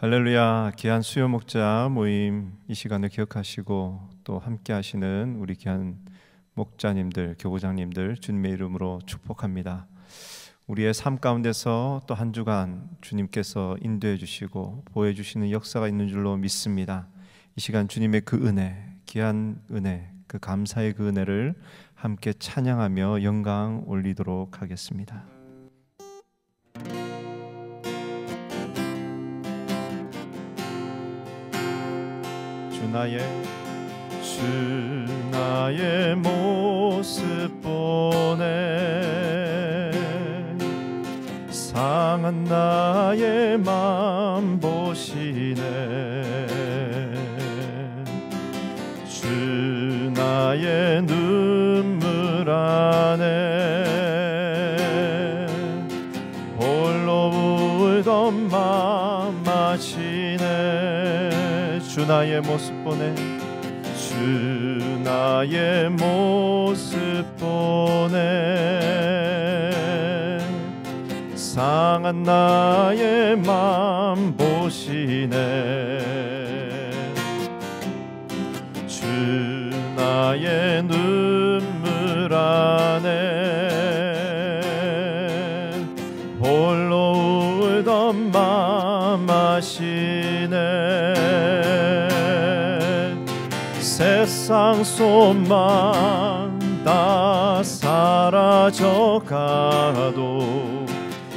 할렐루야. 귀한 수요 목자 모임 이 시간을 기억하시고 또 함께 하시는 우리 귀한 목자님들, 교부장님들 주님의 이름으로 축복합니다. 우리의 삶 가운데서 또 한 주간 주님께서 인도해 주시고 보여 주시는 역사가 있는 줄로 믿습니다. 이 시간 주님의 그 은혜, 귀한 은혜, 그 감사의 그 은혜를 함께 찬양하며 영광 올리도록 하겠습니다. 주 나의 모습 보네, 상한 나의 맘 보시네. 주 나의 눈물 안에 홀로 울던 맘 아시네. 주 나의 모습 보네, 주 나의 모습 보네, 상한 나의 맘 보시네. 주 나의 눈물 안에 홀로 울던 맘 아시네. 세상 소망 다 사라져가도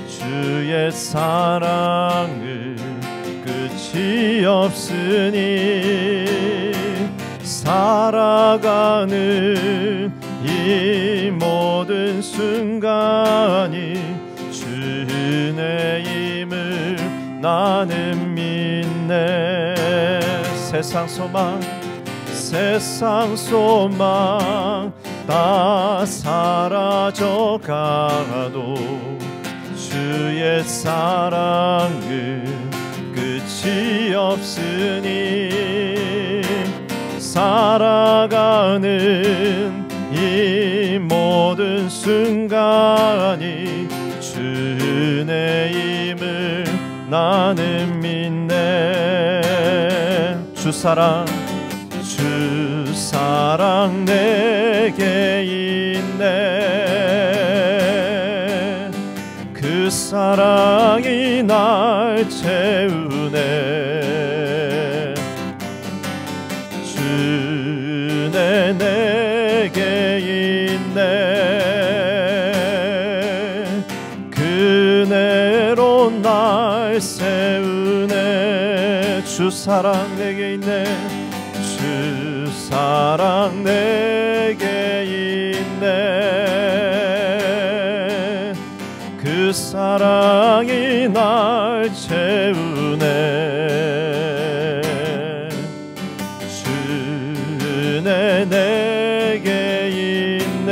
주의 사랑을 끝이 없으니, 살아가는 이 모든 순간이 주님임을 나는 믿네. 세상 소망 다 사라져가도 주의 사랑은 끝이 없으니, 살아가는 이 모든 순간이 주님임을 나는 믿네. 주 사랑 내게 있네. 그 사랑이 날 채우네. 주네 내게 있네. 그네로 날 세우네. 주 사랑 내게 있네. 주 사랑 내게 있네. 그 사랑이 날 채우네. 주네 내게 있네.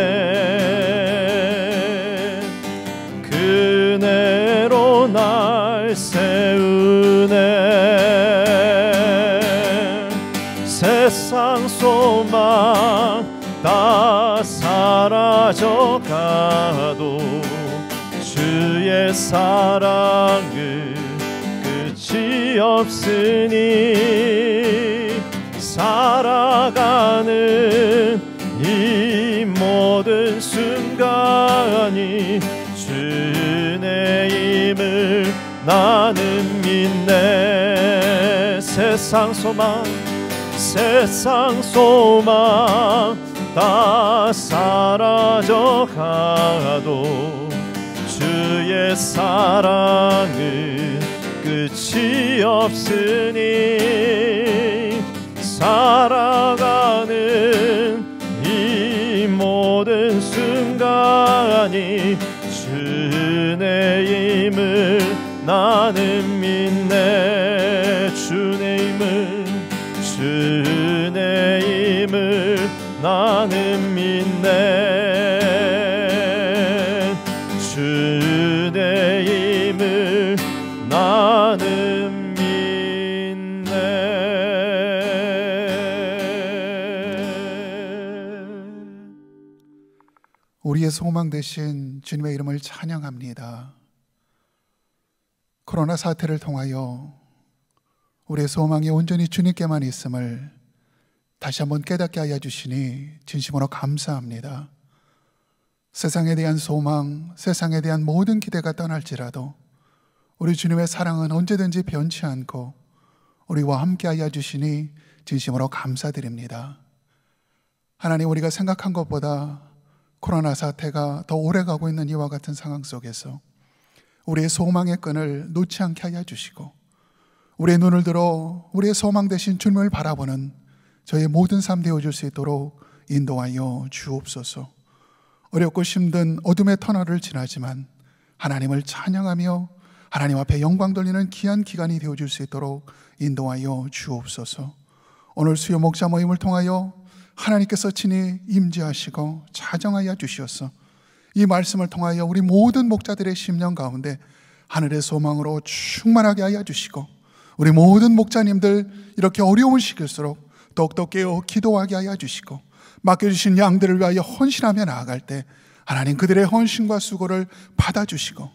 그네로 날 세우네. 세상 소망 다 사라져가도 주의 사랑은 끝이 없으니, 살아가는 이 모든 순간이 주님임을 나는 믿네. 세상 소망 다 사라져가도 주의 사랑은 끝이 없으니, 살아가는 이 모든 순간이 주님임을 나는 믿네. 주님임을 나는 믿네. 주님임을 나는 믿네. 우리의 소망 되신 주님의 이름을 찬양합니다. 코로나 사태를 통하여 우리의 소망이 온전히 주님께만 있음을 다시 한번 깨닫게 하여 주시니 진심으로 감사합니다. 세상에 대한 소망, 세상에 대한 모든 기대가 떠날지라도 우리 주님의 사랑은 언제든지 변치 않고 우리와 함께 하여 주시니 진심으로 감사드립니다. 하나님, 우리가 생각한 것보다 코로나 사태가 더 오래가고 있는 이와 같은 상황 속에서 우리의 소망의 끈을 놓지 않게 하여 주시고 우리의 눈을 들어 우리의 소망 되신 주님을 바라보는 저의 모든 삶 되어줄 수 있도록 인도하여 주옵소서. 어렵고 힘든 어둠의 터널을 지나지만 하나님을 찬양하며 하나님 앞에 영광 돌리는 귀한 기간이 되어줄 수 있도록 인도하여 주옵소서. 오늘 수요 목자 모임을 통하여 하나님께서 친히 임재하시고 자정하여 주시옵소서. 이 말씀을 통하여 우리 모든 목자들의 심령 가운데 하늘의 소망으로 충만하게 하여 주시고 우리 모든 목자님들 이렇게 어려운 시기일수록 더욱더 깨어 기도하게 하여 주시고 맡겨주신 양들을 위하여 헌신하며 나아갈 때 하나님 그들의 헌신과 수고를 받아주시고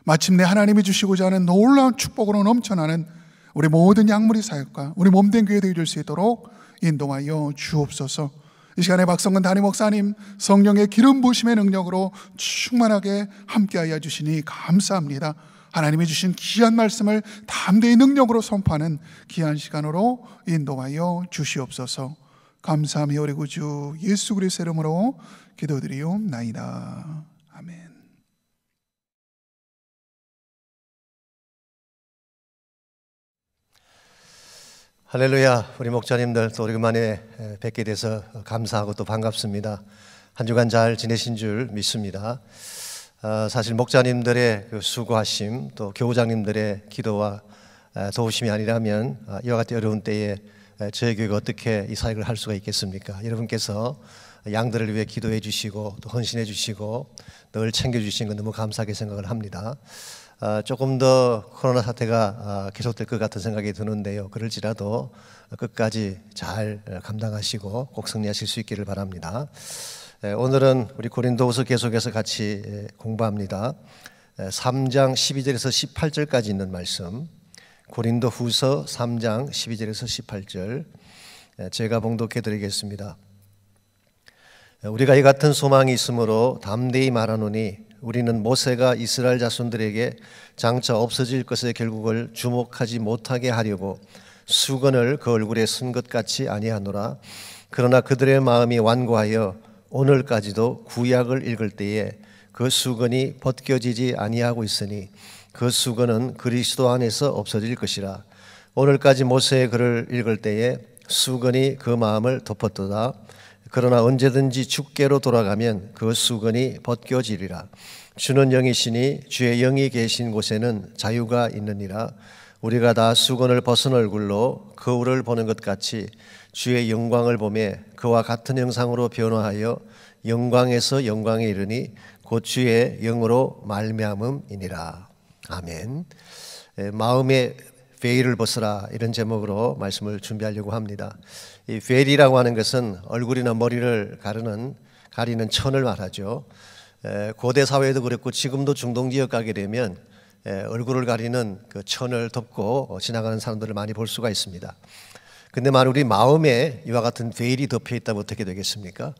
마침내 하나님이 주시고자 하는 놀라운 축복으로 넘쳐나는 우리 모든 양무리 사역과 우리 몸된 교회 되어줄 수 있도록 인도하여 주옵소서. 이 시간에 박성근 담임 목사님 성령의 기름 부으심의 능력으로 충만하게 함께하여 주시니 감사합니다. 하나님이 주신 귀한 말씀을 담대히 능력으로 선포하는 귀한 시간으로 인도하여 주시옵소서. 감사하며 우리 구주 예수 그리스도의 이름으로 기도드리옵나이다. 아멘. 할렐루야. 우리 목자님들 또 오랜만에 뵙게 돼서 감사하고 또 반갑습니다. 한 주간 잘 지내신 줄 믿습니다. 사실 목자님들의 그 수고하심 또 교우장님들의 기도와 도우심이 아니라면 이와 같은 어려운 때에 저희 교회가 어떻게 이 사역을 할 수가 있겠습니까? 여러분께서 양들을 위해 기도해 주시고 또 헌신해 주시고 늘 챙겨주신 건 너무 감사하게 생각을 합니다. 조금 더 코로나 사태가 계속될 것 같은 생각이 드는데요. 그럴지라도 끝까지 잘 감당하시고 꼭 승리하실 수 있기를 바랍니다. 오늘은 우리 고린도후서 계속해서 같이 공부합니다. 3장 12절에서 18절까지 있는 말씀, 고린도후서 3장 12절에서 18절 제가 봉독해 드리겠습니다. 우리가 이 같은 소망이 있으므로 담대히 말하노니 우리는 모세가 이스라엘 자손들에게 장차 없어질 것의 결국을 주목하지 못하게 하려고 수건을 그 얼굴에 쓴 것 같이 아니하노라. 그러나 그들의 마음이 완고하여 오늘까지도 구약을 읽을 때에 그 수건이 벗겨지지 아니하고 있으니 그 수건은 그리스도 안에서 없어질 것이라. 오늘까지 모세의 글을 읽을 때에 수건이 그 마음을 덮었도다. 그러나 언제든지 주께로 돌아가면 그 수건이 벗겨지리라. 주는 영이시니 주의 영이 계신 곳에는 자유가 있느니라. 우리가 다 수건을 벗은 얼굴로 거울을 보는 것 같이 주의 영광을 보매 그와 같은 형상으로 변화하여 영광에서 영광에 이르니 곧 주의 영으로 말미암음이니라. 아멘. 마음의 베일을 벗으라, 이런 제목으로 말씀을 준비하려고 합니다. 이 베일이라고 하는 것은 얼굴이나 머리를 가리는 천을 말하죠. 고대 사회에도 그랬고 지금도 중동 지역 가게 되면 얼굴을 가리는 그 천을 덮고 지나가는 사람들을 많이 볼 수가 있습니다. 근데 만약 우리 마음에 이와 같은 베일이 덮여 있다면 어떻게 되겠습니까?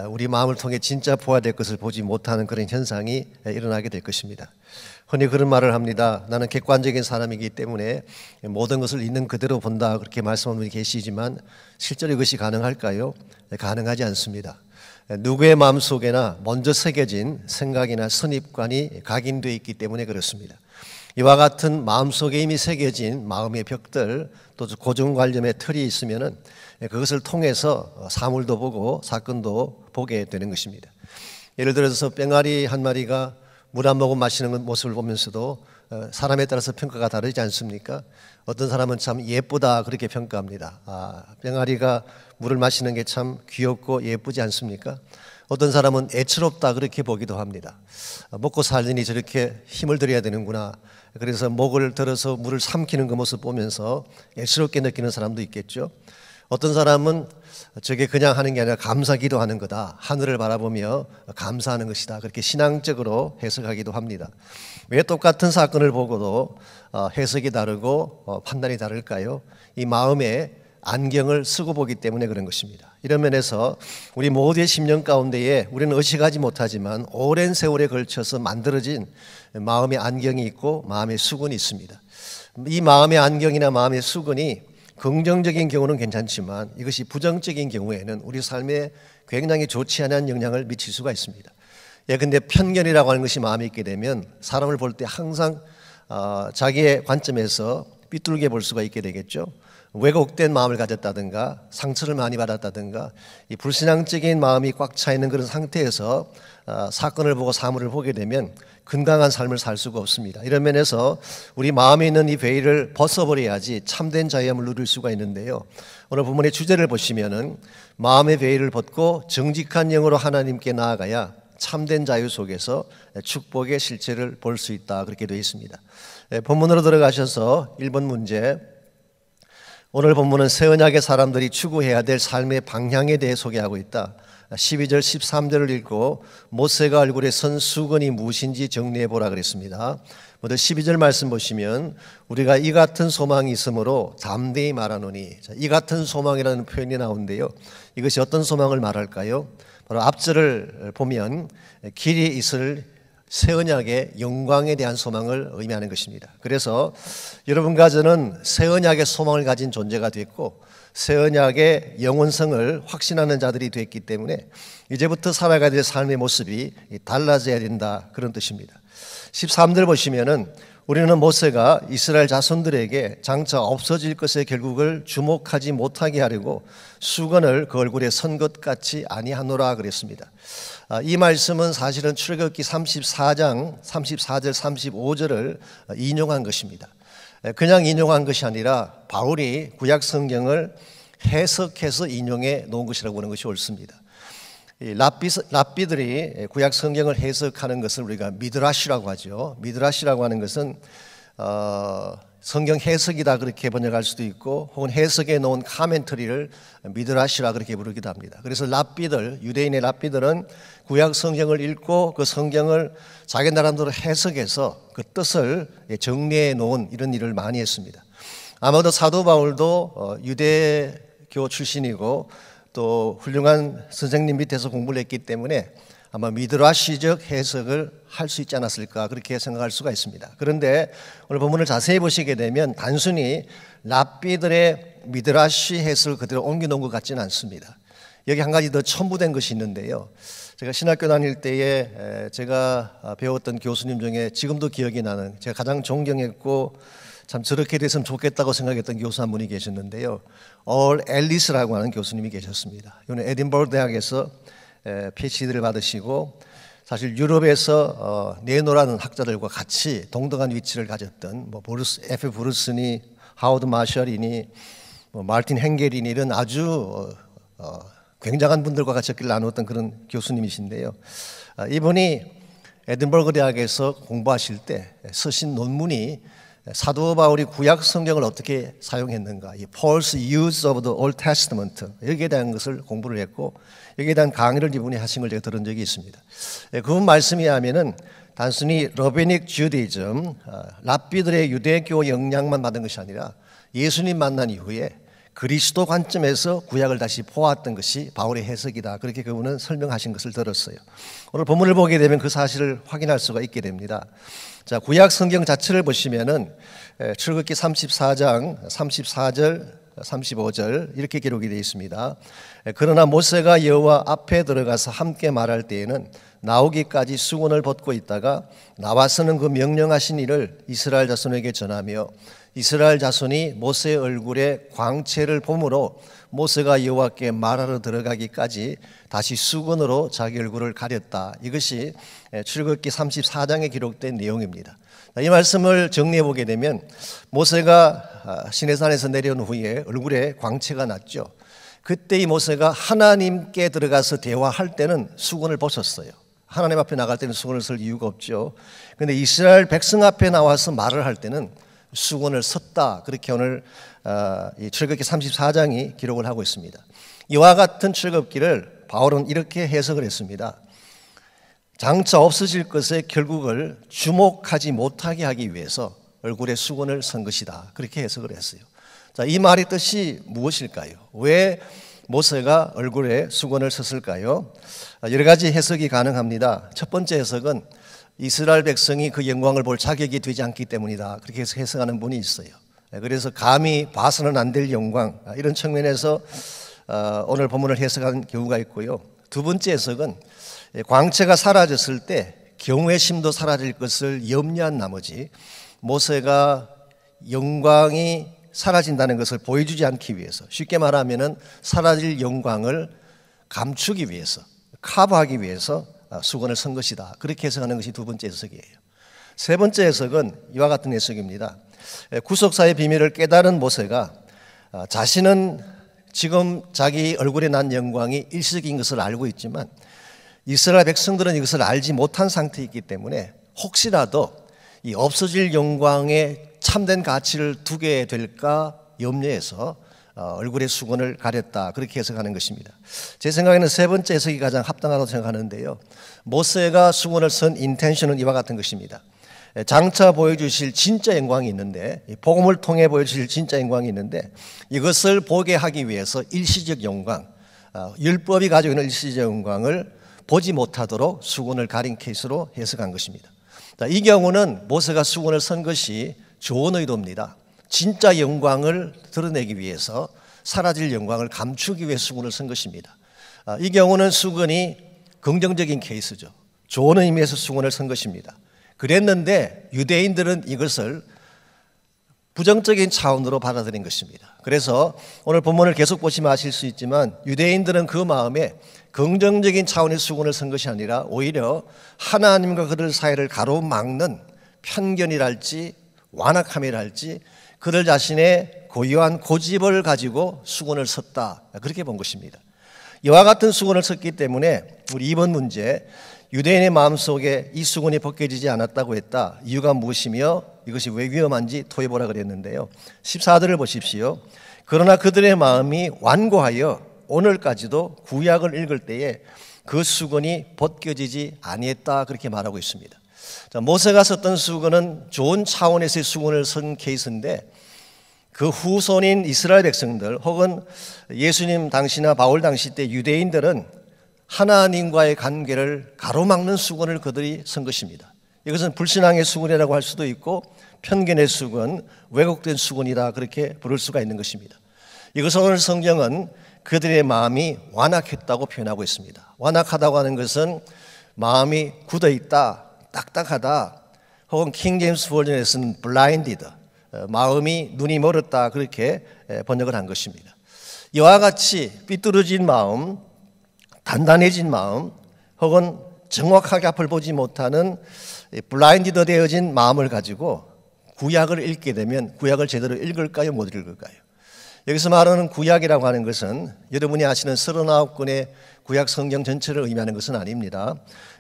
우리 마음을 통해 진짜 보아야 될 것을 보지 못하는 그런 현상이 일어나게 될 것입니다. 흔히 그런 말을 합니다. 나는 객관적인 사람이기 때문에 모든 것을 있는 그대로 본다, 그렇게 말씀하는 분이 계시지만 실제로 이것이 가능할까요? 가능하지 않습니다. 누구의 마음속에나 먼저 새겨진 생각이나 선입관이 각인되어 있기 때문에 그렇습니다. 이와 같은 마음속에 이미 새겨진 마음의 벽들, 또 고정관념의 틀이 있으면은 그것을 통해서 사물도 보고 사건도 보게 되는 것입니다. 예를 들어서 뺑아리 한 마리가 물 한 모금 마시는 모습을 보면서도 사람에 따라서 평가가 다르지 않습니까? 어떤 사람은 참 예쁘다 그렇게 평가합니다. 뺑아리가 물을 마시는 게 참 귀엽고 예쁘지 않습니까? 어떤 사람은 애처롭다 그렇게 보기도 합니다. 먹고 살려니 저렇게 힘을 들여야 되는구나. 그래서 목을 들어서 물을 삼키는 그 모습 보면서 애처롭게 느끼는 사람도 있겠죠. 어떤 사람은 저게 그냥 하는 게 아니라 감사기도 하는 거다. 하늘을 바라보며 감사하는 것이다. 그렇게 신앙적으로 해석하기도 합니다. 왜 똑같은 사건을 보고도 해석이 다르고 판단이 다를까요? 이 마음에 안경을 쓰고 보기 때문에 그런 것입니다. 이런 면에서 우리 모두의 심령 가운데에 우리는 의식하지 못하지만 오랜 세월에 걸쳐서 만들어진 마음의 안경이 있고 마음의 수건이 있습니다. 이 마음의 안경이나 마음의 수건이 긍정적인 경우는 괜찮지만 이것이 부정적인 경우에는 우리 삶에 굉장히 좋지 않은 영향을 미칠 수가 있습니다. 근데 편견이라고 하는 것이 마음에 있게 되면 사람을 볼 때 항상 자기의 관점에서 삐뚤게 볼 수가 있게 되겠죠. 왜곡된 마음을 가졌다든가 상처를 많이 받았다든가 이 불신앙적인 마음이 꽉 차 있는 그런 상태에서 사건을 보고 사물을 보게 되면 건강한 삶을 살 수가 없습니다. 이런 면에서 우리 마음에 있는 이 베일을 벗어버려야지 참된 자유함을 누릴 수가 있는데요. 오늘 본문의 주제를 보시면은 마음의 베일을 벗고 정직한 영으로 하나님께 나아가야 참된 자유 속에서 축복의 실체를 볼 수 있다, 그렇게 되어 있습니다. 본문으로 들어가셔서 1번 문제, 오늘 본문은 새 언약의 사람들이 추구해야 될 삶의 방향에 대해 소개하고 있다. 12절 13절을 읽고 모세가 얼굴에 선 수건이 무엇인지 정리해 보라 그랬습니다. 먼저 12절 말씀 보시면 우리가 이 같은 소망이 있으므로 담대히 말하노니, 이 같은 소망이라는 표현이 나오는데요. 이것이 어떤 소망을 말할까요? 바로 앞절을 보면 길이 있을 새 언약의 영광에 대한 소망을 의미하는 것입니다. 그래서 여러분과 저는 새 언약의 소망을 가진 존재가 됐고 새 언약의 영원성을 확신하는 자들이 됐기 때문에 이제부터 살아가야 될 삶의 모습이 달라져야 된다, 그런 뜻입니다. 13절 보시면은 우리는 모세가 이스라엘 자손들에게 장차 없어질 것의 결국을 주목하지 못하게 하려고 수건을 그 얼굴에 선 것 같이 아니하노라 그랬습니다. 이 말씀은 사실은 출애굽기 34장 34절 35절을 인용한 것입니다. 그냥 인용한 것이 아니라 바울이 구약 성경을 해석해서 인용해 놓은 것이라고 보는 것이 옳습니다. 랍비들이 구약 성경을 해석하는 것을 우리가 미드라시라고 하죠. 미드라시라고 하는 것은 성경 해석이다 그렇게 번역할 수도 있고 혹은 해석해 놓은 카멘터리를 미드라시라 그렇게 부르기도 합니다. 그래서 랍비들, 유대인의 랍비들은 구약 성경을 읽고 그 성경을 자기 나름대로 해석해서 그 뜻을 정리해 놓은 이런 일을 많이 했습니다. 아마도 사도 바울도 유대교 출신이고 또 훌륭한 선생님 밑에서 공부를 했기 때문에 아마 미드라시적 해석을 할 수 있지 않았을까, 그렇게 생각할 수가 있습니다. 그런데 오늘 본문을 자세히 보시게 되면 단순히 랍비들의 미드라시 해석을 그대로 옮겨놓은 것 같지는 않습니다. 여기 한 가지 더 첨부된 것이 있는데요. 제가 신학교 다닐 때에 제가 배웠던 교수님 중에 지금도 기억이 나는, 제가 가장 존경했고 참 저렇게 됐으면 좋겠다고 생각했던 교수 한 분이 계셨는데요. 올 앨리스라고 하는 교수님이 계셨습니다. 이분은 에딘버러 대학에서 PhD를 받으시고 사실 유럽에서 네노라는 학자들과 같이 동등한 위치를 가졌던 F. 브루스니, 하워드 마셜이니, 마르틴 행겔이니 이런 아주 굉장한 분들과 같이 길 나누었던 그런 교수님이신데요. 이분이 에딘버러 대학에서 공부하실 때 쓰신 논문이 사도 바울이 구약 성경을 어떻게 사용했는가, 이 Paul's use of the Old Testament, 여기에 대한 것을 공부를 했고 여기에 대한 강의를 이분이 하신 걸 제가 들은 적이 있습니다. 그분 말씀에 하면은 단순히 러비닉 주디즘, 랍비들의 유대교 영향만 받은 것이 아니라 예수님 만난 이후에 그리스도 관점에서 구약을 다시 보았던 것이 바울의 해석이다, 그렇게 그분은 설명하신 것을 들었어요. 오늘 본문을 보게 되면 그 사실을 확인할 수가 있게 됩니다. 자, 구약 성경 자체를 보시면은 출애굽기 34장 34절 35절 이렇게 기록이 되어 있습니다. 그러나 모세가 여호와 앞에 들어가서 함께 말할 때에는 나오기까지 수건을 벗고 있다가 나와서는 그 명령하신 일을 이스라엘 자손에게 전하며 이스라엘 자손이 모세의 얼굴에 광채를 보므로 모세가 여호와께 말하러 들어가기까지 다시 수건으로 자기 얼굴을 가렸다. 이것이 출애굽기 34장에 기록된 내용입니다. 이 말씀을 정리해 보게 되면 모세가 시내산에서 내려온 후에 얼굴에 광채가 났죠. 그때 이 모세가 하나님께 들어가서 대화할 때는 수건을 벗었어요. 하나님 앞에 나갈 때는 수건을 쓸 이유가 없죠. 그런데 이스라엘 백성 앞에 나와서 말을 할 때는 수군을 섰다. 그렇게 오늘 이 출애굽기 34장이 기록을 하고 있습니다. 이와 같은 출애굽기를 바울은 이렇게 해석을 했습니다. 장차 없어질 것의 결국을 주목하지 못하게 하기 위해서 얼굴에 수건을 선 것이다. 그렇게 해석을 했어요. 자, 이 말의 뜻이 무엇일까요? 왜 모세가 얼굴에 수건을 썼을까요? 여러 가지 해석이 가능합니다. 첫 번째 해석은 이스라엘 백성이 그 영광을 볼 자격이 되지 않기 때문이다. 그렇게 해석하는 분이 있어요. 그래서 감히 봐서는 안 될 영광, 이런 측면에서 오늘 본문을 해석한 경우가 있고요. 두 번째 해석은 광채가 사라졌을 때 경외심도 사라질 것을 염려한 나머지 모세가 영광이 사라진다는 것을 보여주지 않기 위해서, 쉽게 말하면 사라질 영광을 감추기 위해서, 커버하기 위해서 수건을 선 것이다. 그렇게 해석하는 것이 두 번째 해석이에요. 세 번째 해석은 이와 같은 해석입니다. 구속사의 비밀을 깨달은 모세가 자신은 지금 자기 얼굴에 난 영광이 일시적인 것을 알고 있지만 이스라엘 백성들은 이것을 알지 못한 상태이기 때문에 혹시라도 이 없어질 영광에 참된 가치를 두게 될까 염려해서 얼굴에 수건을 가렸다. 그렇게 해석하는 것입니다. 제 생각에는 세 번째 해석이 가장 합당하다고 생각하는데요. 모세가 수건을 쓴 인텐션은 이와 같은 것입니다. 장차 보여주실 진짜 영광이 있는데, 복음을 통해 보여주실 진짜 영광이 있는데 이것을 보게 하기 위해서 일시적 영광, 율법이 가지고 있는 일시적 영광을 보지 못하도록 수건을 가린 케이스로 해석한 것입니다. 이 경우는 모세가 수건을 쓴 것이 좋은 의도입니다. 진짜 영광을 드러내기 위해서 사라질 영광을 감추기 위해 수건을 쓴 것입니다. 이 경우는 수건이 긍정적인 케이스죠. 좋은 의미에서 수건을 쓴 것입니다. 그랬는데 유대인들은 이것을 부정적인 차원으로 받아들인 것입니다. 그래서 오늘 본문을 계속 보시면 아실 수 있지만 유대인들은 그 마음에 긍정적인 차원의 수건을 쓴 것이 아니라 오히려 하나님과 그들 사이를 가로막는 편견이랄지 완악함이랄지 그들 자신의 고유한 고집을 가지고 수건을 썼다. 그렇게 본 것입니다. 이와 같은 수건을 썼기 때문에 우리 이번 문제, 유대인의 마음속에 이 수건이 벗겨지지 않았다고 했다. 이유가 무엇이며 이것이 왜 위험한지 토해보라 그랬는데요. 14절을 보십시오. 그러나 그들의 마음이 완고하여 오늘까지도 구약을 읽을 때에 그 수건이 벗겨지지 아니했다. 그렇게 말하고 있습니다. 자, 모세가 썼던 수건은 좋은 차원에서의 수건을 쓴 케이스인데 그 후손인 이스라엘 백성들 혹은 예수님 당시나 바울 당시 때 유대인들은 하나님과의 관계를 가로막는 수건을 그들이 쓴 것입니다. 이것은 불신앙의 수건이라고 할 수도 있고 편견의 수건, 왜곡된 수건이다 그렇게 부를 수가 있는 것입니다. 이것을 오늘 성경은 그들의 마음이 완악했다고 표현하고 있습니다. 완악하다고 하는 것은 마음이 굳어있다, 딱딱하다, 혹은 킹 제임스 버전에서는 blinded, 마음이 눈이 멀었다 그렇게 번역을 한 것입니다. 이와 같이 삐뚤어진 마음, 단단해진 마음 혹은 정확하게 앞을 보지 못하는 블라인디드 되어진 마음을 가지고 구약을 읽게 되면 구약을 제대로 읽을까요? 못 읽을까요? 여기서 말하는 구약이라고 하는 것은 여러분이 아시는 39권의 구약 성경 전체를 의미하는 것은 아닙니다.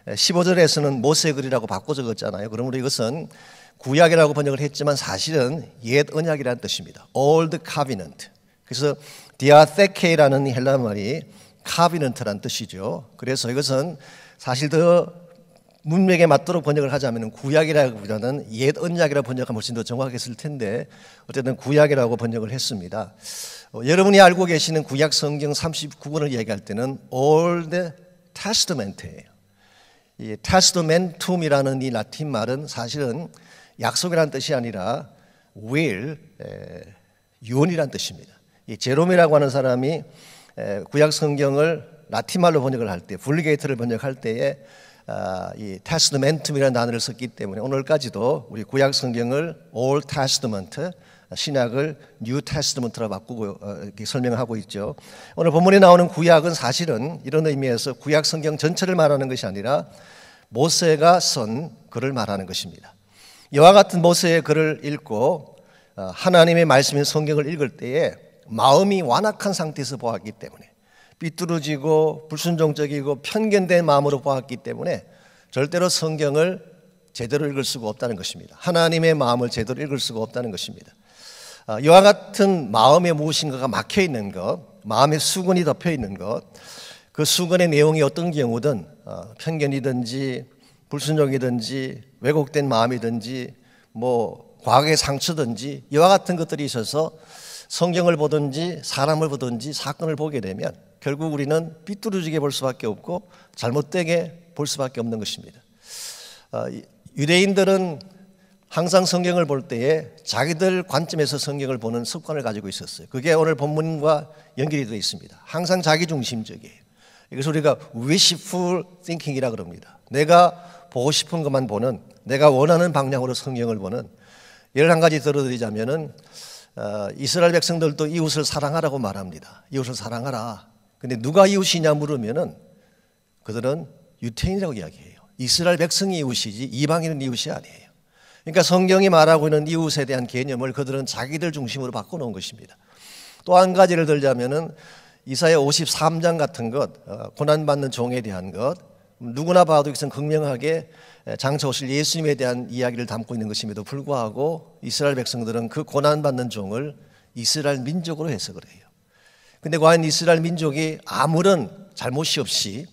15절에서는 모세글이라고 바꿔 적었잖아요. 그러므로 이것은 구약이라고 번역을 했지만 사실은 옛 언약이라는 뜻입니다. Old Covenant. 그래서 디아테케이라는 헬라 말이 카비넌트란 뜻이죠. 그래서 이것은 사실 더 문맥에 맞도록 번역을 하자면 구약이라기보다는 옛 언약이라고 번역하면 훨씬 더 정확했을 텐데 어쨌든 구약이라고 번역을 했습니다. 여러분이 알고 계시는 구약 성경 39권을 얘기할 때는 Old Testament예요. 이 Testamentum이라는 이 라틴 말은 사실은 약속이라는 뜻이 아니라 will, 유언이라는 뜻입니다. 이 제롬이라고 하는 사람이 구약 성경을 라틴말로 번역을 할 때, vulgate를 번역할 때에 이 testamentum이라는 단어를 썼기 때문에 오늘까지도 우리 구약 성경을 Old Testament, 신약을 New Testament로 바꾸고 이렇게 설명을 하고 있죠. 오늘 본문에 나오는 구약은 사실은 이런 의미에서 구약 성경 전체를 말하는 것이 아니라 모세가 쓴 글을 말하는 것입니다. 이와 같은 모세의 글을 읽고 하나님의 말씀인 성경을 읽을 때에 마음이 완악한 상태에서 보았기 때문에 삐뚤어지고 불순종적이고 편견된 마음으로 보았기 때문에 절대로 성경을 제대로 읽을 수가 없다는 것입니다. 하나님의 마음을 제대로 읽을 수가 없다는 것입니다. 이와 같은 마음에 무엇인가가 막혀 있는 것, 마음에 수건이 덮여 있는 것, 그 수건의 내용이 어떤 경우든 편견이든지 불순종이든지 왜곡된 마음이든지 과거의 상처든지 이와 같은 것들이 있어서 성경을 보든지 사람을 보든지 사건을 보게 되면 결국 우리는 삐뚤어지게 볼 수밖에 없고 잘못되게 볼 수밖에 없는 것입니다. 유대인들은 항상 성경을 볼 때에 자기들 관점에서 성경을 보는 습관을 가지고 있었어요. 그게 오늘 본문과 연결이 되어 있습니다. 항상 자기중심적이에요. 이것을 우리가 wishful thinking이라고 그럽니다. 내가 보고 싶은 것만 보는, 내가 원하는 방향으로 성경을 보는. 예를 한 가지 들어드리자면은 이스라엘 백성들도 이웃을 사랑하라고 말합니다. 이웃을 사랑하라. 근데 누가 이웃이냐 물으면은 그들은 유태인이라고 이야기해요. 이스라엘 백성이 이웃이지 이방인은 이웃이 아니에요. 그러니까 성경이 말하고 있는 이웃에 대한 개념을 그들은 자기들 중심으로 바꿔놓은 것입니다. 또 한 가지를 들자면은 이사야 53장 같은 것, 고난받는 종에 대한 것, 누구나 봐도 이것은 극명하게 장차 오실 예수님에 대한 이야기를 담고 있는 것임에도 불구하고 이스라엘 백성들은 그 고난받는 종을 이스라엘 민족으로 해석을 해요. 근데 과연 이스라엘 민족이 아무런 잘못이 없이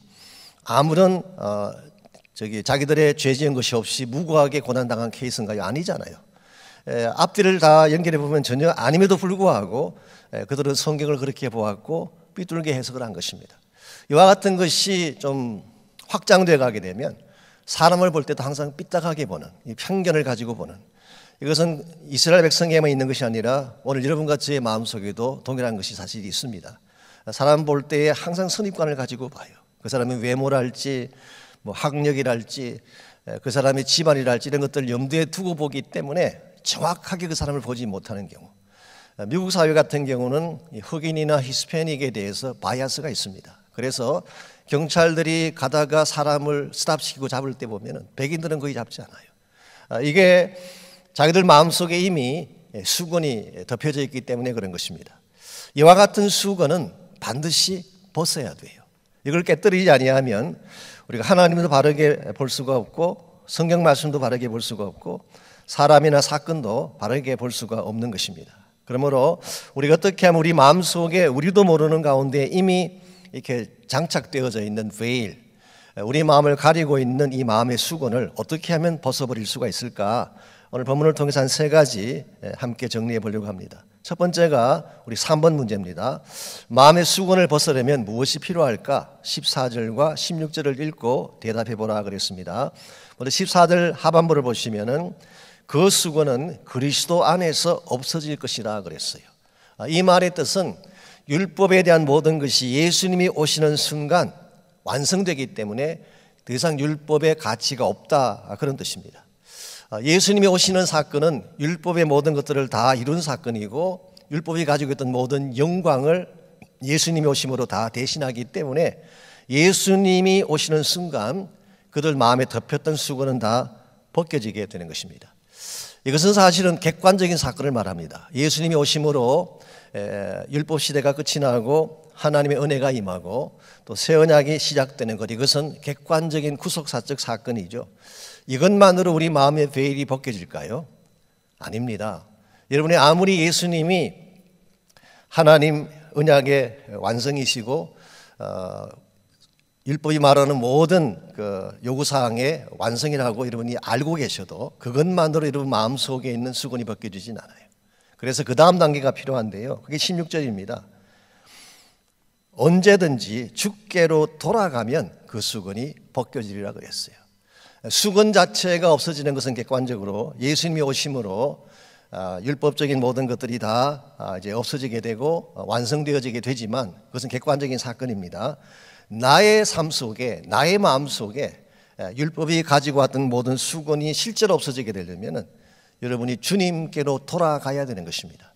아무런 자기들의 죄 지은 것이 없이 무고하게 고난당한 케이스인가요? 아니잖아요. 앞뒤를 다 연결해 보면 전혀 아님에도 불구하고 그들은 성경을 그렇게 보았고 삐뚤게 해석을 한 것입니다. 이와 같은 것이 좀 확장되어 가게 되면 사람을 볼 때도 항상 삐딱하게 보는, 편견을 가지고 보는, 이것은 이스라엘 백성에만 있는 것이 아니라 오늘 여러분과 저의 마음속에도 동일한 것이 사실이 있습니다. 사람 볼 때에 항상 선입관을 가지고 봐요. 그 사람의 외모랄지 학력이랄지 그 사람의 집안이랄지 이런 것들을 염두에 두고 보기 때문에 정확하게 그 사람을 보지 못하는 경우, 미국 사회 같은 경우는 흑인이나 히스패닉에 대해서 바이아스가 있습니다. 그래서 경찰들이 가다가 사람을 스탑시키고 잡을 때 보면 백인들은 거의 잡지 않아요. 이게 자기들 마음속에 이미 수건이 덮여져 있기 때문에 그런 것입니다. 이와 같은 수건은 반드시 벗어야 돼요. 이걸 깨뜨리지 아니하면 우리가 하나님도 바르게 볼 수가 없고 성경 말씀도 바르게 볼 수가 없고 사람이나 사건도 바르게 볼 수가 없는 것입니다. 그러므로 우리가 어떻게 하면 우리 마음속에 우리도 모르는 가운데 이미 이렇게 장착되어져 있는 베일, 우리 마음을 가리고 있는 이 마음의 수건을 어떻게 하면 벗어버릴 수가 있을까? 오늘 본문을 통해서 한 3가지 함께 정리해 보려고 합니다. 첫 번째가 우리 3번 문제입니다. 마음의 수건을 벗으려면 무엇이 필요할까? 14절과 16절을 읽고 대답해 보라 그랬습니다. 먼저 14절 하반부를 보시면은 그 수건은 그리스도 안에서 없어질 것이라 그랬어요. 이 말의 뜻은 율법에 대한 모든 것이 예수님이 오시는 순간 완성되기 때문에 더 이상 율법의 가치가 없다, 그런 뜻입니다. 예수님이 오시는 사건은 율법의 모든 것들을 다 이룬 사건이고 율법이 가지고 있던 모든 영광을 예수님이 오심으로 다 대신하기 때문에 예수님이 오시는 순간 그들 마음에 덮였던 수건은 다 벗겨지게 되는 것입니다. 이것은 사실은 객관적인 사건을 말합니다. 예수님이 오심으로 율법 시대가 끝이 나고 하나님의 은혜가 임하고 또 새 언약이 시작되는 것, 이것은 객관적인 구속사적 사건이죠. 이것만으로 우리 마음의 베일이 벗겨질까요? 아닙니다. 여러분이 아무리 예수님이 하나님 언약의 완성이시고 율법이 말하는 모든 그 요구사항의 완성이라고 여러분이 알고 계셔도 그것만으로 여러분 마음속에 있는 수건이 벗겨지진 않아요. 그래서 그 다음 단계가 필요한데요, 그게 16절입니다. 언제든지 주께로 돌아가면 그 수건이 벗겨지리라 그랬어요. 수건 자체가 없어지는 것은 객관적으로 예수님이 오심으로 율법적인 모든 것들이 다 이제 없어지게 되고 완성되어지게 되지만 그것은 객관적인 사건입니다. 나의 삶 속에, 나의 마음 속에 율법이 가지고 왔던 모든 수건이 실제로 없어지게 되려면 여러분이 주님께로 돌아가야 되는 것입니다.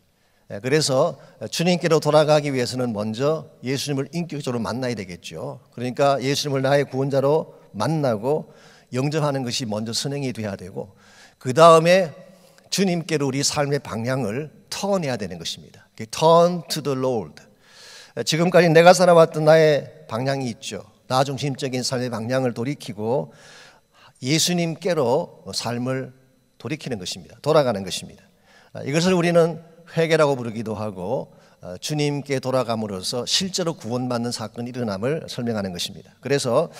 그래서 주님께로 돌아가기 위해서는 먼저 예수님을 인격적으로 만나야 되겠죠. 그러니까 예수님을 나의 구원자로 만나고 영접하는 것이 먼저 선행이 돼야 되고 그 다음에 주님께로 우리 삶의 방향을 턴해야 되는 것입니다. Turn to the Lord. 지금까지 내가 살아왔던 나의 방향이 있죠. 나 중심적인 삶의 방향을 돌이키고 예수님께로 삶을 돌이키는 것입니다. 돌아가는 것입니다. 이것을 우리는 회개라고 부르기도 하고 주님께 돌아감으로써 실제로 구원받는 사건이 일어남을 설명하는 것입니다. 그래서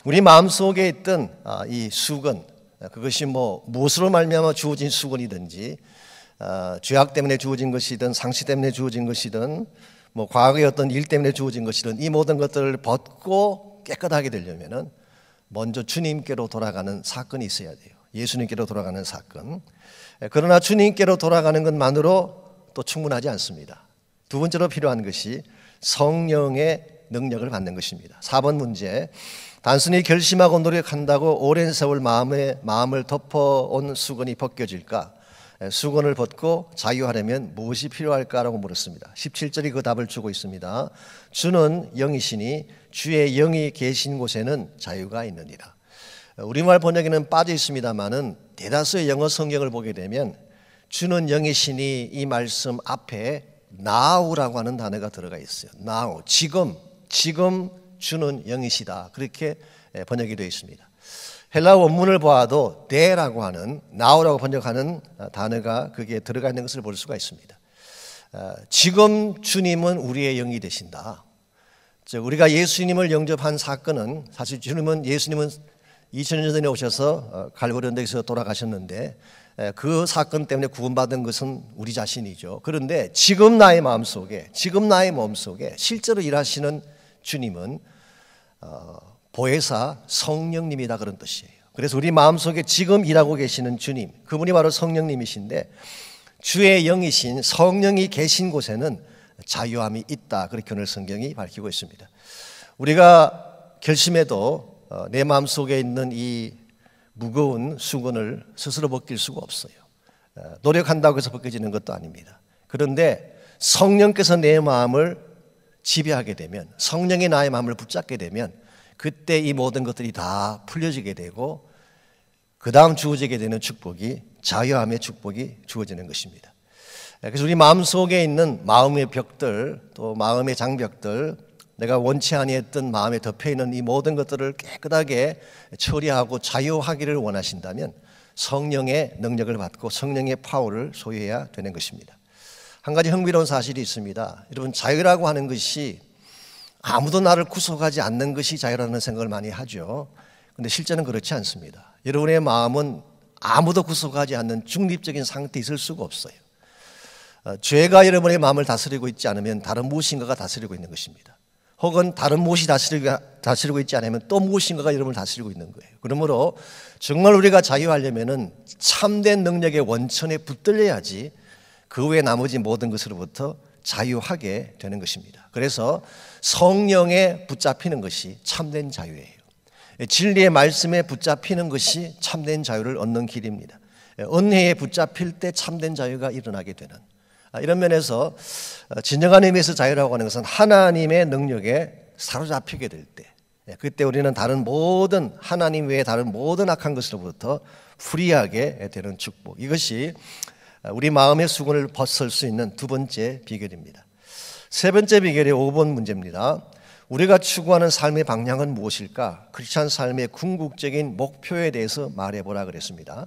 우리 마음속에 있던 이 수건, 그것이 무엇으로 말미암아 주어진 수건이든지 죄악 때문에 주어진 것이든 상시 때문에 주어진 것이든 과거의 어떤 일 때문에 주어진 것이든 이 모든 것들을 벗고 깨끗하게 되려면은 먼저 주님께로 돌아가는 사건이 있어야 돼요. 예수님께로 돌아가는 사건. 그러나 주님께로 돌아가는 것만으로 또 충분하지 않습니다. 두 번째로 필요한 것이 성령의 능력을 받는 것입니다. 4번 문제. 단순히 결심하고 노력한다고 오랜 세월 마음을 덮어온 수건이 벗겨질까? 수건을 벗고 자유하려면 무엇이 필요할까라고 물었습니다. 17절이 그 답을 주고 있습니다. 주는 영이시니 주의 영이 계신 곳에는 자유가 있느니라. 우리말 번역에는 빠져 있습니다만은 대다수의 영어 성경을 보게 되면 주는 영이시니 이 말씀 앞에 now라고 하는 단어가 들어가 있어요. now, 지금 주는 영이시다. 그렇게 번역이 되어 있습니다. 헬라 원문을 보아도 the라고 하는 now라고 번역하는 단어가 거기에 들어가 있는 것을 볼 수가 있습니다. 지금 주님은 우리의 영이 되신다. 즉 우리가 예수님을 영접한 사건은 사실 예수님은 2000년 전에 오셔서 갈보리 언덕에서 돌아가셨는데 그 사건 때문에 구원받은 것은 우리 자신이죠. 그런데 지금 나의 마음속에 실제로 일하시는 주님은 보혜사 성령님이다 그런 뜻이에요. 그래서 우리 마음속에 지금 일하고 계시는 주님, 그분이 바로 성령님이신데 주의 영이신 성령이 계신 곳에는 자유함이 있다. 그렇게 오늘 성경이 밝히고 있습니다. 우리가 결심해도 내 마음속에 있는 이 무거운 수건을 스스로 벗길 수가 없어요. 노력한다고 해서 벗겨지는 것도 아닙니다. 그런데 성령께서 내 마음을 지배하게 되면, 성령이 나의 마음을 붙잡게 되면 그때 이 모든 것들이 다 풀려지게 되고 그 다음 주어지게 되는 축복이 자유함의 축복이 주어지는 것입니다. 그래서 우리 마음속에 있는 마음의 벽들, 또 마음의 장벽들, 내가 원치 아니했던 마음에 덮여있는 이 모든 것들을 깨끗하게 처리하고 자유하기를 원하신다면 성령의 능력을 받고 성령의 파워를 소유해야 되는 것입니다. 한 가지 흥미로운 사실이 있습니다. 여러분, 자유라고 하는 것이 아무도 나를 구속하지 않는 것이 자유라는 생각을 많이 하죠. 그런데 실제는 그렇지 않습니다. 여러분의 마음은 아무도 구속하지 않는 중립적인 상태에 있을 수가 없어요. 죄가 여러분의 마음을 다스리고 있지 않으면 다른 무엇인가가 다스리고 있는 것입니다. 혹은 다른 무엇이 다스리고 있지 않으면 또 무엇인가가 여러분을 다스리고 있는 거예요. 그러므로 정말 우리가 자유하려면은 참된 능력의 원천에 붙들려야지 그 외 나머지 모든 것으로부터 자유하게 되는 것입니다. 그래서 성령에 붙잡히는 것이 참된 자유예요. 진리의 말씀에 붙잡히는 것이 참된 자유를 얻는 길입니다. 은혜에 붙잡힐 때 참된 자유가 일어나게 되는, 이런 면에서 진정한 의미에서 자유라고 하는 것은 하나님의 능력에 사로잡히게 될 때, 그때 우리는 다른 모든 하나님 외에 다른 모든 악한 것으로부터 프리하게 되는 축복, 이것이 우리 마음의 수건을 벗을 수 있는 두 번째 비결입니다. 세 번째 비결이 5번 문제입니다. 우리가 추구하는 삶의 방향은 무엇일까? 크리스찬 삶의 궁극적인 목표에 대해서 말해보라 그랬습니다.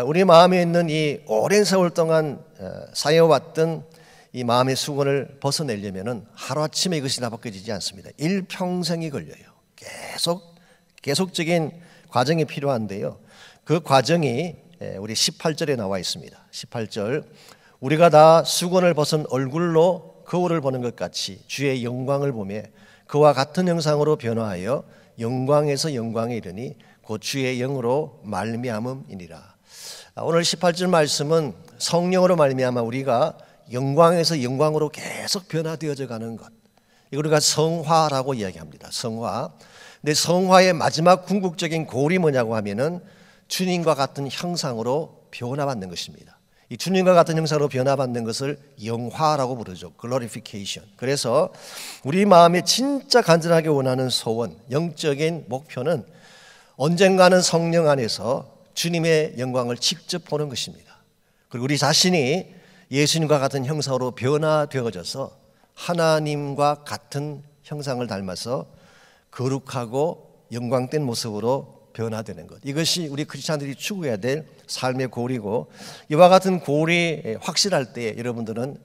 우리 마음에 있는 이 오랜 세월 동안 쌓여왔던 이 마음의 수건을 벗어내려면 하루아침에 이것이 다 벗겨지지 않습니다. 일평생이 걸려요. 계속적인 과정이 필요한데요. 그 과정이 우리 18절에 나와 있습니다. 18절, 우리가 다 수건을 벗은 얼굴로 거울을 보는 것 같이 주의 영광을 보며 그와 같은 형상으로 변화하여 영광에서 영광에 이르니 곧 주의 영으로 말미암음이니라. 오늘 18절 말씀은 성령으로 말미암아 우리가 영광에서 영광으로 계속 변화되어져 가는 것, 이걸 우리가 성화라고 이야기합니다. 성화. 근데 성화의 마지막 궁극적인 고울이 뭐냐고 하면은 주님과 같은 형상으로 변화받는 것입니다. 이 주님과 같은 형상으로 변화받는 것을 영화라고 부르죠. 글로리피케이션. 그래서 우리 마음에 진짜 간절하게 원하는 소원, 영적인 목표는 언젠가는 성령 안에서 주님의 영광을 직접 보는 것입니다. 그리고 우리 자신이 예수님과 같은 형상으로 변화되어져서 하나님과 같은 형상을 닮아서 거룩하고 영광된 모습으로 변화되는 것, 이것이 우리 크리스찬들이 추구해야 될 삶의 고리고, 이와 같은 고리 확실할 때 여러분들은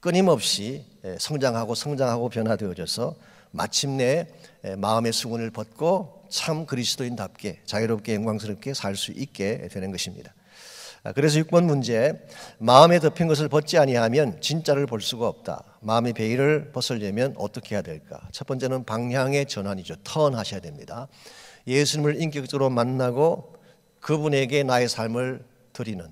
끊임없이 성장하고 변화되어져서 마침내 마음의 수건을 벗고 참 그리스도인답게 자유롭게 영광스럽게 살 수 있게 되는 것입니다. 그래서 6번 문제, 마음에 덮인 것을 벗지 아니하면 진짜를 볼 수가 없다. 마음의 베일을 벗으려면 어떻게 해야 될까? 첫 번째는 방향의 전환이죠. 턴하셔야 됩니다. 예수님을 인격적으로 만나고 그분에게 나의 삶을 드리는,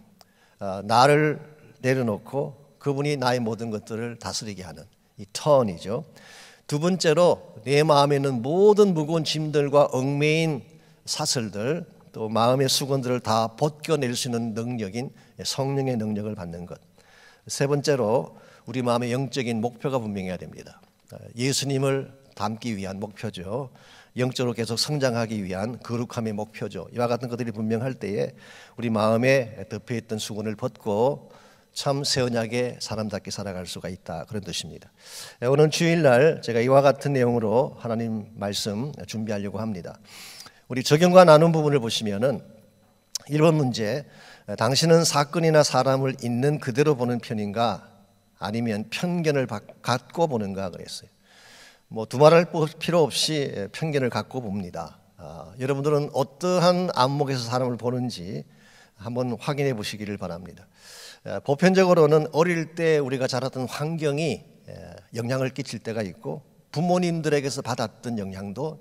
나를 내려놓고 그분이 나의 모든 것들을 다스리게 하는 이 턴이죠. 두 번째로 내 마음에 있는 모든 무거운 짐들과 얽매인 사슬들, 또 마음의 수건들을 다 벗겨낼 수 있는 능력인 성령의 능력을 받는 것. 세 번째로 우리 마음의 영적인 목표가 분명해야 됩니다. 예수님을 닮기 위한 목표죠. 영적으로 계속 성장하기 위한 거룩함의 목표죠. 이와 같은 것들이 분명할 때에 우리 마음에 덮여있던 수건을 벗고 참 새 언약의 사람답게 살아갈 수가 있다, 그런 뜻입니다. 오늘 주일날 제가 이와 같은 내용으로 하나님 말씀 준비하려고 합니다. 우리 적용과 나눈 부분을 보시면은 1번 문제, 당신은 사건이나 사람을 있는 그대로 보는 편인가 아니면 편견을 갖고 보는가 그랬어요. 뭐 두말할 필요 없이 편견을 갖고 봅니다. 여러분들은 어떠한 안목에서 사람을 보는지 한번 확인해 보시기를 바랍니다. 보편적으로는 어릴 때 우리가 자랐던 환경이 영향을 끼칠 때가 있고, 부모님들에게서 받았던 영향도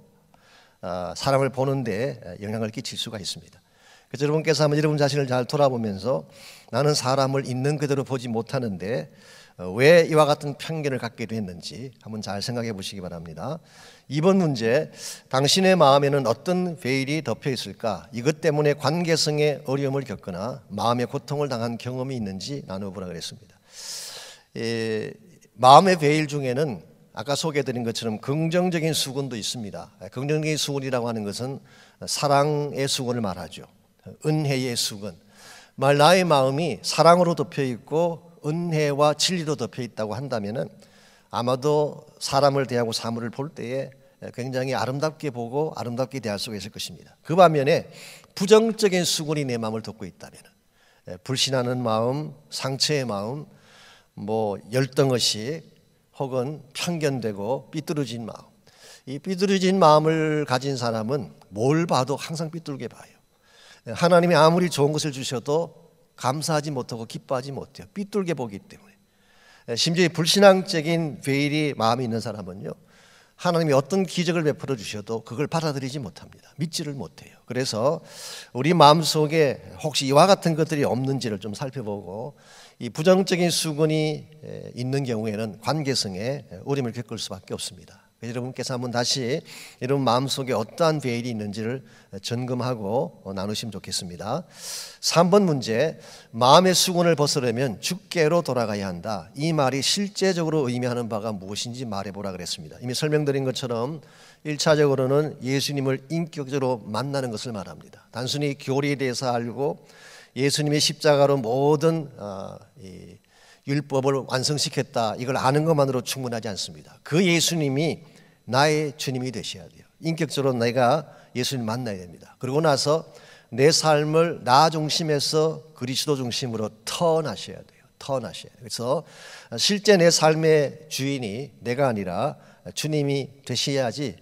사람을 보는데 영향을 끼칠 수가 있습니다. 그래서 여러분께서 한번 여러분 자신을 잘 돌아보면서 나는 사람을 있는 그대로 보지 못하는데 왜 이와 같은 편견을 갖기도 했는지 한번 잘 생각해 보시기 바랍니다. 2번 문제, 당신의 마음에는 어떤 베일이 덮여 있을까? 이것 때문에 관계성의 어려움을 겪거나 마음의 고통을 당한 경험이 있는지 나눠보라 그랬습니다. 마음의 베일 중에는 아까 소개해드린 것처럼 긍정적인 수건도 있습니다. 긍정적인 수건이라고 하는 것은 사랑의 수건을 말하죠. 은혜의 수건. 나의 마음이 사랑으로 덮여 있고 은혜와 진리로 덮여 있다고 한다면은 아마도 사람을 대하고 사물을 볼 때에 굉장히 아름답게 보고 아름답게 대할 수가 있을 것입니다. 그 반면에 부정적인 수건이 내 마음을 덮고 있다면, 불신하는 마음, 상처의 마음, 열등의식, 혹은 편견되고 삐뚤어진 마음, 이 삐뚤어진 마음을 가진 사람은 뭘 봐도 항상 삐뚤게 봐요. 하나님이 아무리 좋은 것을 주셔도 감사하지 못하고 기뻐하지 못해요. 삐뚤게 보기 때문에. 심지어 불신앙적인 베일이 마음이 있는 사람은요, 하나님이 어떤 기적을 베풀어 주셔도 그걸 받아들이지 못합니다. 믿지를 못해요. 그래서 우리 마음속에 혹시 이와 같은 것들이 없는지를 좀 살펴보고, 이 부정적인 수건이 있는 경우에는 관계성에 어려움을 겪을 수밖에 없습니다. 여러분께서 한번 다시 여러분 마음속에 어떠한 베일이 있는지를 점검하고 나누시면 좋겠습니다. 3번 문제, 마음의 수건을 벗으려면 주께로 돌아가야 한다. 이 말이 실제적으로 의미하는 바가 무엇인지 말해보라 그랬습니다. 이미 설명드린 것처럼 1차적으로는 예수님을 인격적으로 만나는 것을 말합니다. 단순히 교리에 대해서 알고 예수님의 십자가로 모든 율법을 완성시켰다, 이걸 아는 것만으로 충분하지 않습니다. 그 예수님이 나의 주님이 되셔야 돼요. 인격적으로 내가 예수님을 만나야 됩니다. 그러고 나서 내 삶을 나 중심에서 그리스도 중심으로 턴하셔야 돼요. 턴하셔야 돼요. 그래서 실제 내 삶의 주인이 내가 아니라 주님이 되셔야지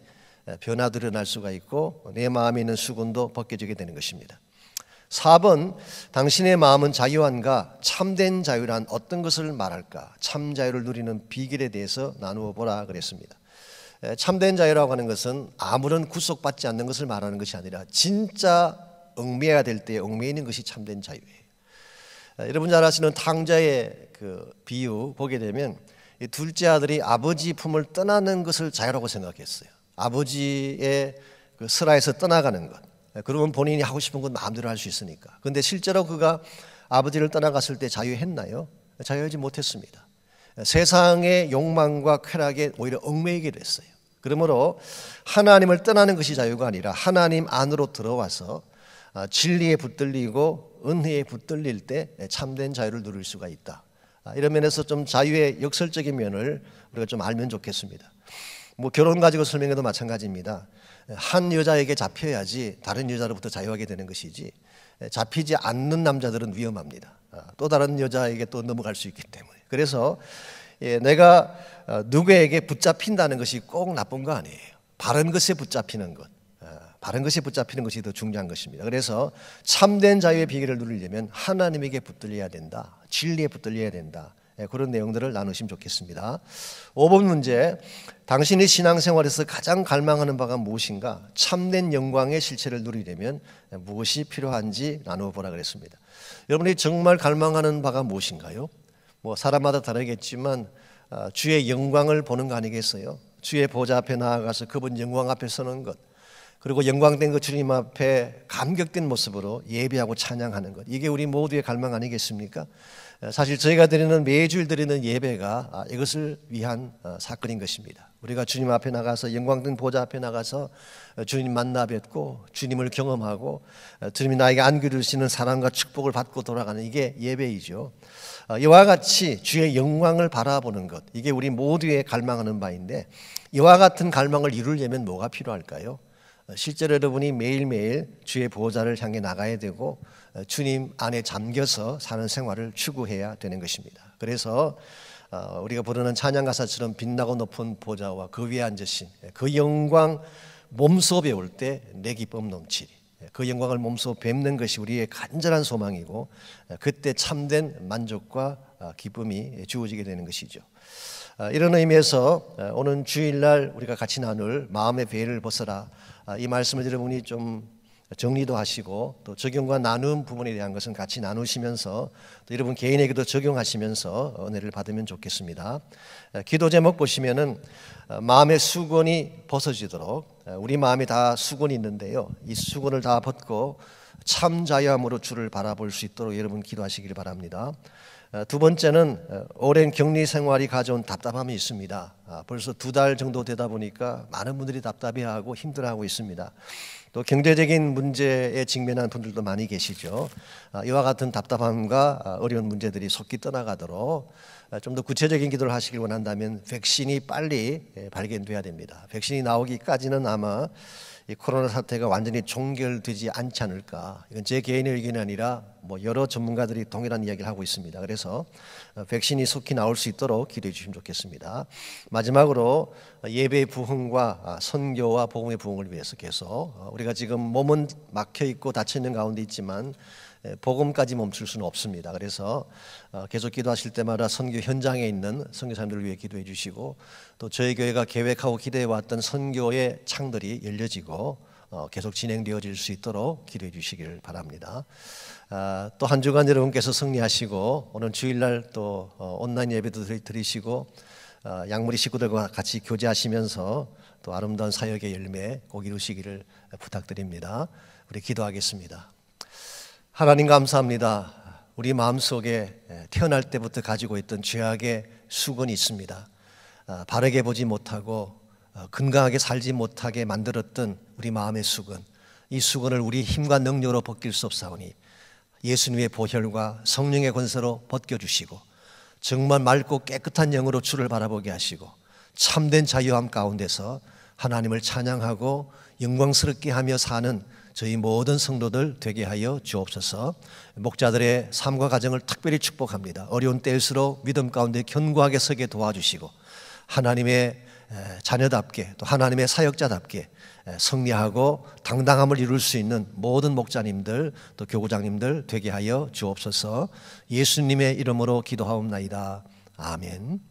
변화들이 날 수가 있고 내 마음에 있는 수건도 벗겨지게 되는 것입니다. 4번, 당신의 마음은 자유한가? 참된 자유란 어떤 것을 말할까? 참 자유를 누리는 비결에 대해서 나누어 보라 그랬습니다. 참된 자유라고 하는 것은 아무런 구속받지 않는 것을 말하는 것이 아니라 진짜 얽매야 될 때 얽매이는 것이 참된 자유예요. 여러분 잘 아시는 탕자의 그 비유 보게 되면 이 둘째 아들이 아버지 품을 떠나는 것을 자유라고 생각했어요. 아버지의 그 슬하에서 떠나가는 것. 그러면 본인이 하고 싶은 건 마음대로 할 수 있으니까. 그런데 실제로 그가 아버지를 떠나갔을 때 자유했나요? 자유하지 못했습니다. 세상의 욕망과 쾌락에 오히려 얽매이게 됐어요. 그러므로 하나님을 떠나는 것이 자유가 아니라 하나님 안으로 들어와서 진리에 붙들리고 은혜에 붙들릴 때 참된 자유를 누릴 수가 있다. 이런 면에서 좀 자유의 역설적인 면을 우리가 좀 알면 좋겠습니다. 뭐 결혼 가지고 설명해도 마찬가지입니다. 한 여자에게 잡혀야지 다른 여자로부터 자유하게 되는 것이지, 잡히지 않는 남자들은 위험합니다. 또 다른 여자에게 또 넘어갈 수 있기 때문에. 그래서 내가 누구에게 붙잡힌다는 것이 꼭 나쁜 거 아니에요. 바른 것에 붙잡히는 것, 바른 것에 붙잡히는 것이 더 중요한 것입니다. 그래서 참된 자유의 비결을 누리려면 하나님에게 붙들려야 된다, 진리에 붙들려야 된다, 그런 내용들을 나누시면 좋겠습니다. 5번 문제, 당신의 신앙생활에서 가장 갈망하는 바가 무엇인가? 참된 영광의 실체를 누리려면 무엇이 필요한지 나누어 보라 그랬습니다. 여러분이 정말 갈망하는 바가 무엇인가요? 뭐 사람마다 다르겠지만 주의 영광을 보는 거 아니겠어요? 주의 보좌 앞에 나아가서 그분 영광 앞에 서는 것, 그리고 영광된 그 주님 앞에 감격된 모습으로 예배하고 찬양하는 것, 이게 우리 모두의 갈망 아니겠습니까? 사실 저희가 드리는 매주일 드리는 예배가 이것을 위한 사건인 것입니다. 우리가 주님 앞에 나가서, 영광된 보좌 앞에 나가서 주님 만나 뵙고 주님을 경험하고 주님이 나에게 안겨주시는 사랑과 축복을 받고 돌아가는, 이게 예배이죠. 이와 같이 주의 영광을 바라보는 것, 이게 우리 모두의 갈망하는 바인데, 이와 같은 갈망을 이루려면 뭐가 필요할까요? 실제로 여러분이 매일매일 주의 보좌를 향해 나가야 되고 주님 안에 잠겨서 사는 생활을 추구해야 되는 것입니다. 그래서 우리가 부르는 찬양 가사처럼 빛나고 높은 보좌와 그 위에 앉으신 그 영광 몸소 배울 때 내 기쁨 넘치리, 그 영광을 몸소 뵙는 것이 우리의 간절한 소망이고, 그때 참된 만족과 기쁨이 주어지게 되는 것이죠. 이런 의미에서 오늘 주일날 우리가 같이 나눌 마음의 베일을 벗어라, 이 말씀을 여러분이 좀 정리도 하시고 또 적용과 나눔 부분에 대한 것은 같이 나누시면서 또 여러분 개인에게도 적용하시면서 은혜를 받으면 좋겠습니다. 기도 제목 보시면은 마음의 수건이 벗어지도록, 우리 마음에 다 수건이 있는데요, 이 수건을 다 벗고 참 자유함으로 주를 바라볼 수 있도록 여러분 기도하시기를 바랍니다. 두 번째는 오랜 격리 생활이 가져온 답답함이 있습니다. 벌써 2달 정도 되다 보니까 많은 분들이 답답해하고 힘들어하고 있습니다. 또 경제적인 문제에 직면한 분들도 많이 계시죠. 이와 같은 답답함과 어려운 문제들이 속히 떠나가도록 좀 더 구체적인 기도를 하시길 원한다면 백신이 빨리 발견돼야 됩니다. 백신이 나오기까지는 아마 이 코로나 사태가 완전히 종결되지 않지 않을까. 이건 제 개인의 의견이 아니라 뭐 여러 전문가들이 동일한 이야기를 하고 있습니다. 그래서 백신이 속히 나올 수 있도록 기도해 주시면 좋겠습니다. 마지막으로 예배의 부흥과 선교와 복음의 부흥을 위해서 계속, 우리가 지금 몸은 막혀 있고 닫혀 있는 가운데 있지만 복음까지 멈출 수는 없습니다. 그래서 계속 기도하실 때마다 선교 현장에 있는 선교사님들을 위해 기도해 주시고, 또 저희 교회가 계획하고 기대해 왔던 선교의 창들이 열려지고 계속 진행되어질 수 있도록 기도해 주시기를 바랍니다. 또 한 주간 여러분께서 승리하시고 오늘 주일날 또 온라인 예배도 드리시고 양무리 식구들과 같이 교제하시면서 또 아름다운 사역의 열매 꼭 이루시기를 부탁드립니다. 우리 기도하겠습니다. 하나님 감사합니다. 우리 마음속에 태어날 때부터 가지고 있던 죄악의 수건이 있습니다. 바르게 보지 못하고 건강하게 살지 못하게 만들었던 우리 마음의 수건, 이 수건을 우리 힘과 능력으로 벗길 수 없사오니 예수님의 보혈과 성령의 권세로 벗겨주시고 정말 맑고 깨끗한 영으로 주를 바라보게 하시고 참된 자유함 가운데서 하나님을 찬양하고 영광스럽게 하며 사는 저희 모든 성도들 되게 하여 주옵소서. 목자들의 삶과 가정을 특별히 축복합니다. 어려운 때일수록 믿음 가운데 견고하게 서게 도와주시고 하나님의 자녀답게 또 하나님의 사역자답게 승리하고 당당함을 이룰 수 있는 모든 목자님들 또 교구장님들 되게 하여 주옵소서. 예수님의 이름으로 기도하옵나이다. 아멘.